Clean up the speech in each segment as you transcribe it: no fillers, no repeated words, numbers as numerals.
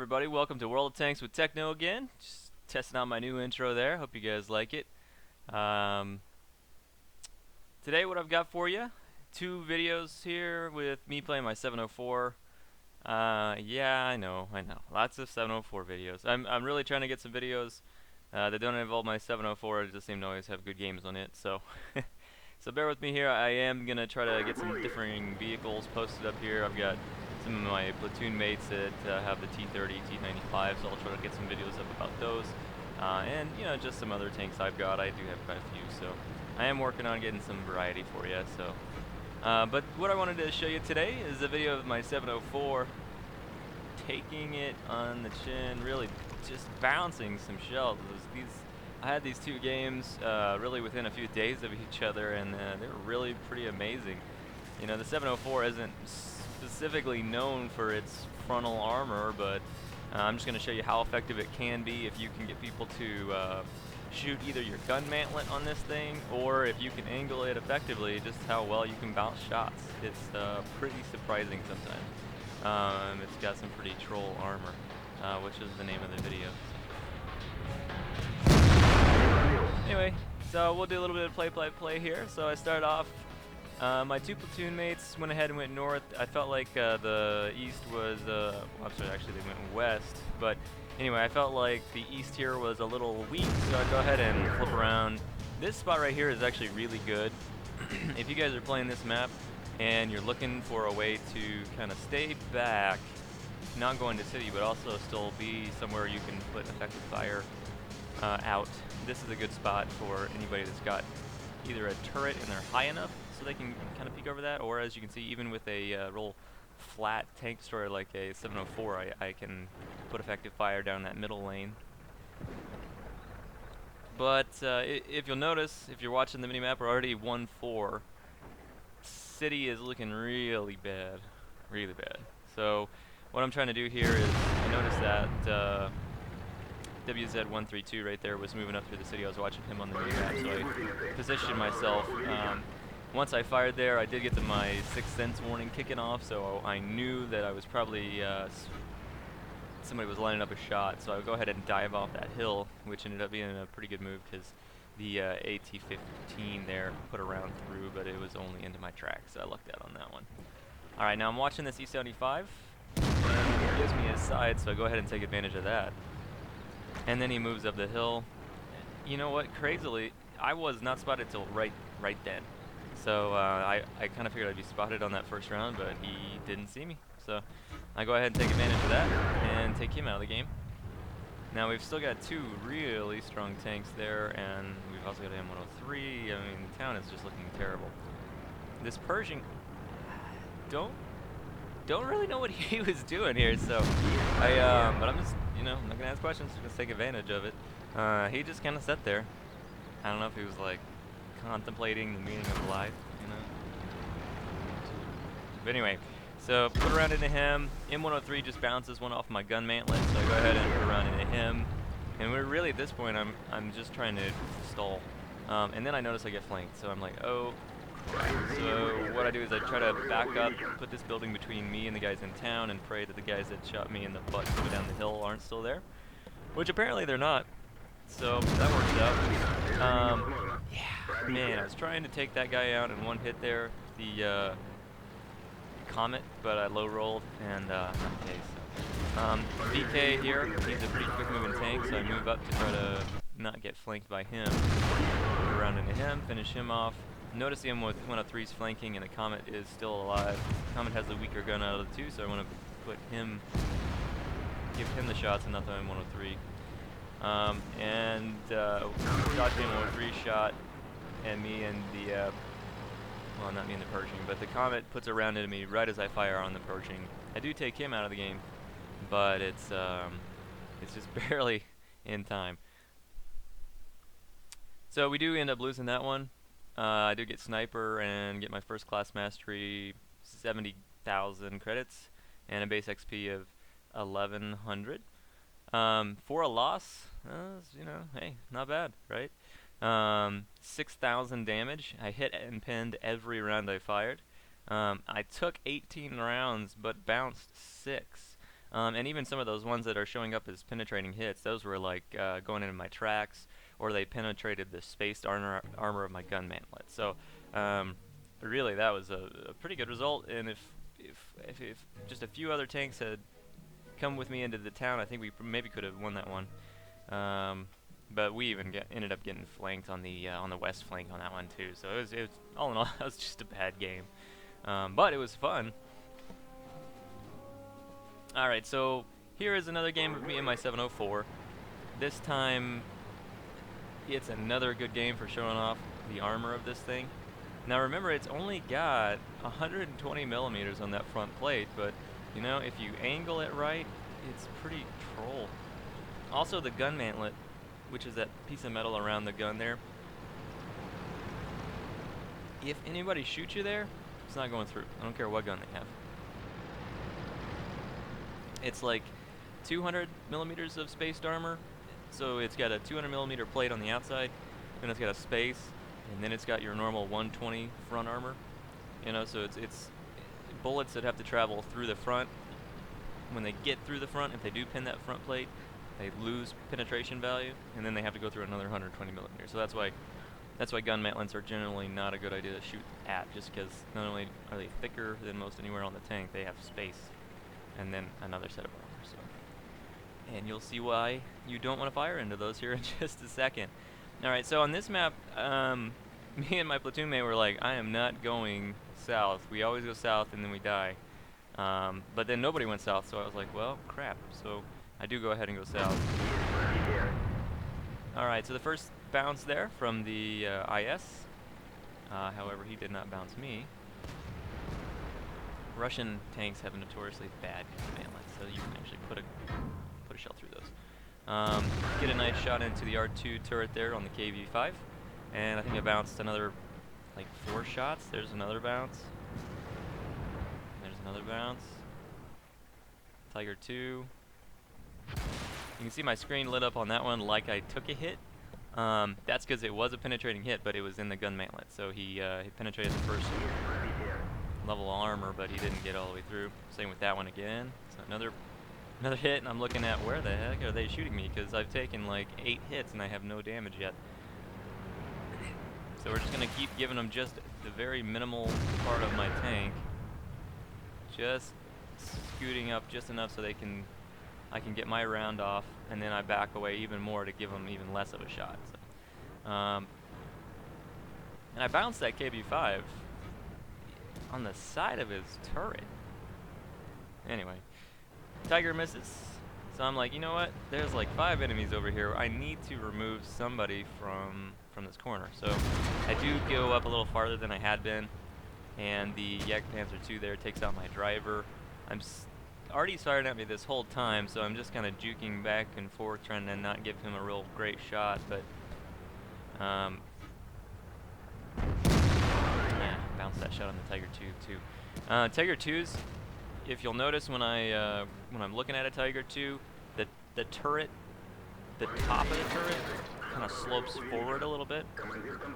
everybody, welcome to World of Tanks with Techno again. Just testing out my new intro there. Hope you guys like it. Um, Today what I've got for you, two videos here with me playing my 704. Yeah, I know. Lots of 704 videos. I'm really trying to get some videos that don't involve my 704. I just seem to always have good games on it, so so bear with me here. I am gonna try to get some differing vehicles posted up here. I've got some of my platoon mates that have the T30, T95, so I'll try to get some videos up about those. And, you know, just some other tanks I've got. I do have quite a few, so I am working on getting some variety for you. So, but what I wanted to show you today is a video of my 704 taking it on the chin, really just bouncing some shells. I had these two games really within a few days of each other, and they were really pretty amazing. You know, the 704 isn't specifically known for its frontal armor, but I'm just going to show you how effective it can be if you can get people to shoot either your gun mantlet on this thing, or if you can angle it effectively, just how well you can bounce shots. It's pretty surprising sometimes. It's got some pretty troll armor, which is the name of the video. Anyway, so we'll do a little bit of play here. So I start off. My two platoon mates went ahead and went north. I felt like the east was, well, I'm sorry, actually they went west. But anyway, I felt like the east here was a little weak, so I'd go ahead and flip around. This spot right here is actually really good. If you guys are playing this map and you're looking for a way to kind of stay back, not go into city, but also still be somewhere you can put effective fire out, this is a good spot for anybody that's got either a turret and they're high enough so they can kind of peek over that, or as you can see, even with a real flat tank destroyer like a 704, I can put effective fire down that middle lane. But if you'll notice, if you're watching the minimap, we're already 1-4. City is looking really bad, really bad. So what I'm trying to do here is, I noticed that WZ132 right there was moving up through the city. I was watching him on the minimap, so I positioned myself. Once I fired there, I did get to my Sixth Sense warning kicking off, so I knew that I was probably, somebody was lining up a shot, so I would go ahead and dive off that hill, which ended up being a pretty good move because the AT-15 there put a round through, but it was only into my track, so I lucked out on that one. Alright, now I'm watching this E-75, and it gives me a side, so I go ahead and take advantage of that. And then he moves up the hill. You know what, crazily, I was not spotted till right then. So I kind of figured I'd be spotted on that first round, but he didn't see me. So I go ahead and take advantage of that and take him out of the game. Now we've still got two really strong tanks there, and we've also got M103. I mean, the town is just looking terrible. This Pershing, don't really know what he was doing here. So but I'm just, you know, I'm not gonna ask questions. Just take advantage of it. He just kind of sat there. I don't know if he was like contemplating the meaning of life, you know. But anyway, so put a round into him. M103 just bounces one off my gun mantlet, so I go ahead and put a round into him. And we're really at this point, I'm just trying to stall. And then I notice I get flanked, so I'm like, oh crap. So what I do is I try to back up, put this building between me and the guys in town, and pray that the guys that shot me in the butt coming down the hill aren't still there, which apparently they're not. So that works out. Yeah, man, I was trying to take that guy out in one hit there, the Comet, but I low rolled and not the case. VK here, he's a pretty quick moving tank, so I move up to try to not get flanked by him. Go around into him, finish him off. Notice him with 103's flanking, and the Comet is still alive. Comet has the weaker gun out of the two, so I want to put him, give him the shots and not the M103. Dodge M103 shot, and me and the, well, not me and the Pershing, but the Comet puts a round into me right as I fire on the Pershing. I do take him out of the game, but it's just barely in time. So we do end up losing that one. I do get Sniper and get my first class mastery, 70,000 credits, and a base XP of 1,100. For a loss, you know, hey, not bad, right? 6,000 damage. I hit and pinned every round I fired. I took 18 rounds, but bounced 6. And even some of those ones that are showing up as penetrating hits, those were like going into my tracks, or they penetrated the spaced armor of my gun mantlet. So really, that was a pretty good result. And if just a few other tanks had come with me into the town, I think we maybe could have won that one. But we even ended up getting flanked on the west flank on that one too. So it was all in all, that was just a bad game. But it was fun. Alright, so here is another game of me and my 704. This time, it's another good game for showing off the armor of this thing. Now remember, it's only got 120 millimeters on that front plate, but you know, if you angle it right, it's pretty troll. Also, the gun mantlet, which is that piece of metal around the gun there, if anybody shoots you there, it's not going through. I don't care what gun they have. It's like 200 millimeters of spaced armor, so it's got a 200 millimeter plate on the outside, then it's got a space, and then it's got your normal 120 front armor. You know, so it's bullets that have to travel through the front. When they get through the front, if they do pin that front plate, they lose penetration value, and then they have to go through another 120 millimeters. So that's why gun mantlets are generally not a good idea to shoot at, just because not only are they thicker than most anywhere on the tank, they have space, and then another set of armor. So, and you'll see why you don't want to fire into those here in just a second. Alright, so on this map, me and my platoon mate were like, I am not going south. We always go south and then we die. But then nobody went south, so I was like, well, crap. So I do go ahead and go south. Alright, so the first bounce there from the IS. However, he did not bounce me. Russian tanks have a notoriously bad mantlets, so you can actually put a shell through those. Get a nice shot into the R2 turret there on the KV-5, and I think I bounced another like 4 shots. There's another bounce. There's another bounce. Tiger 2. You can see my screen lit up on that one like I took a hit. That's because it was a penetrating hit, but it was in the gun mantlet, so he penetrated the first level of armor, but he didn't get all the way through. Same with that one again. So another hit, and I'm looking at where the heck are they shooting me, because I've taken like 8 hits and I have no damage yet. So we're just going to keep giving them just the very minimal part of my tank, just scooting up just enough so I can get my round off, and then I back away even more to give them even less of a shot. So, and I bounced that KB-5 on the side of his turret. Anyway, Tiger misses. So I'm like, you know what? There's like 5 enemies over here. I need to remove somebody from this corner. So I do go up a little farther than I had been, and the Jagdpanzer II there takes out my driver. I'm already firing at me this whole time, so I'm just kind of juking back and forth, trying to not give him a real great shot. But yeah, bounce that shot on the Tiger II too. Tiger IIs, if you'll notice when I'm looking at a Tiger II, the turret, the top of the turret kind of slopes forward a little bit.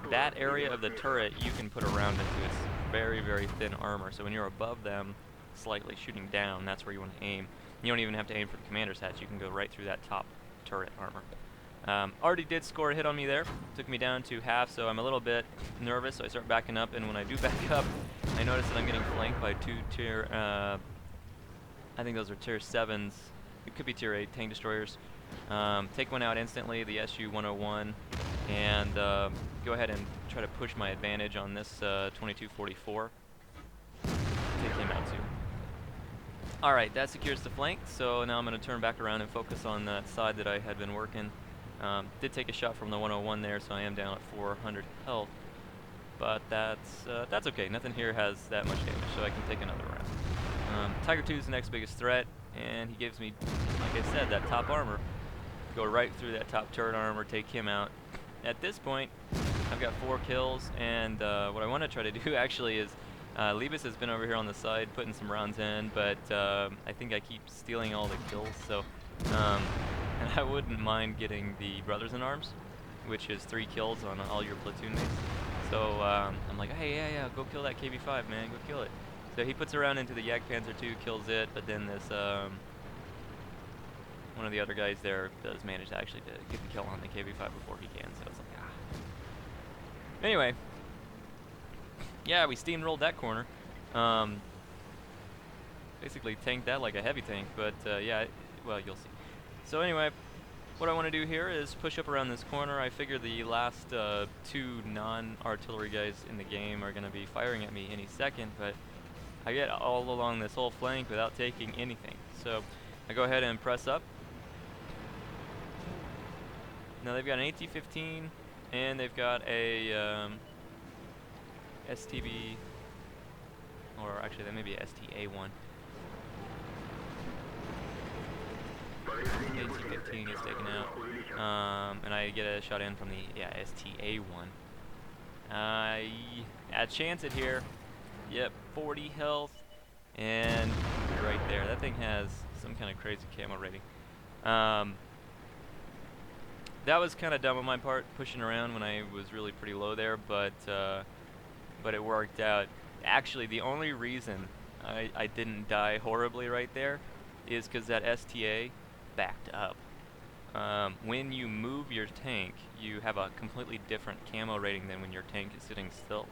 That area of the turret you can put around into its very, very thin armor. So when you're above them, slightly shooting down, that's where you want to aim. You don't even have to aim for the commander's hatch. You can go right through that top turret armor. Already did score a hit on me there. Took me down to half, so I'm a little bit nervous, so I start backing up, and when I do back up, I notice that I'm getting flanked by 2 tier, I think those are tier 7s. It could be tier 8 tank destroyers. Take one out instantly, the SU-101, and go ahead and try to push my advantage on this 2244. Take him out too. Alright, that secures the flank, so now I'm going to turn back around and focus on that side that I had been working. Did take a shot from the 101 there, so I am down at 400 health, but that's okay. Nothing here has that much damage, so I can take another round. Tiger II is the next biggest threat, and he gives me, like I said, that top armor. Go right through that top turret armor, take him out. At this point, I've got 4 kills, and what I want to try to do actually is, Libas has been over here on the side putting some rounds in, but I think I keep stealing all the kills, so and I wouldn't mind getting the Brothers in Arms, which is 3 kills on all your platoon mates. So I'm like, hey, yeah, go kill that KB-5, man, go kill it. So he puts a round into the Jagdpanzer II, kills it, but then this one of the other guys there does manage to actually get the kill on the KV5 before he can, so it's like, ah. Anyway, yeah, we steamrolled that corner. Basically tanked that like a heavy tank, but yeah, well, you'll see. So anyway, what I want to do here is push up around this corner. I figure the last two non-artillery guys in the game are going to be firing at me any second, but I get all along this whole flank without taking anything. So I go ahead and press up. Now they've got an AT-15, and they've got a STB, or actually that may be a STA-1. AT-15 gets taken out, and I get a shot in from the STA-1. I chance it here. Yep, 40 health, and right there. That thing has some kind of crazy camo rating. That was kind of dumb on my part, pushing around when I was really pretty low there, but it worked out. Actually, the only reason I didn't die horribly right there is because that STA backed up. When you move your tank, you have a completely different camo rating than when your tank is sitting still.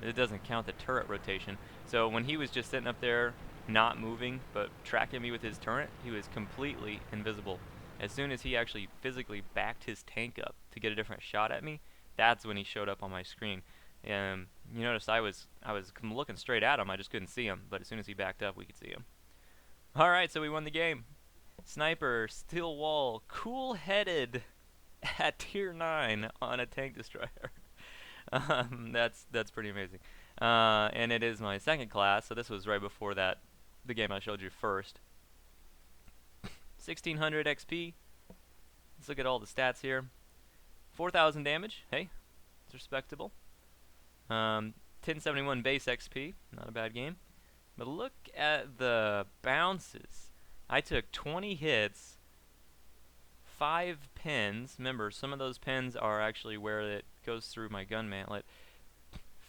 It doesn't count the turret rotation. So when he was just sitting up there, not moving, but tracking me with his turret, he was completely invisible. As soon as he actually physically backed his tank up to get a different shot at me, that's when he showed up on my screen. You notice I was looking straight at him, I just couldn't see him, but as soon as he backed up, we could see him. Alright, so we won the game. Sniper, steel wall, cool-headed at tier 9 on a tank destroyer. That's pretty amazing. And it is my second class, so this was right before that, the game I showed you first. 1600 XP. Let's look at all the stats here. 4,000 damage. Hey, it's respectable. 1071 base XP. Not a bad game. But look at the bounces. I took 20 hits, 5 pins. Remember, some of those pins are actually where it goes through my gun mantlet.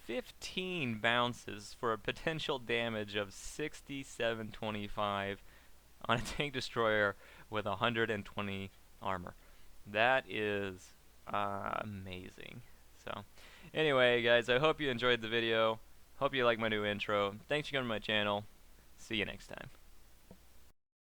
15 bounces for a potential damage of 6725 on a tank destroyer with 120 armor. That is amazing. So anyway, guys, I hope you enjoyed the video. Hope you like my new intro. Thanks for coming to my channel. See you next time.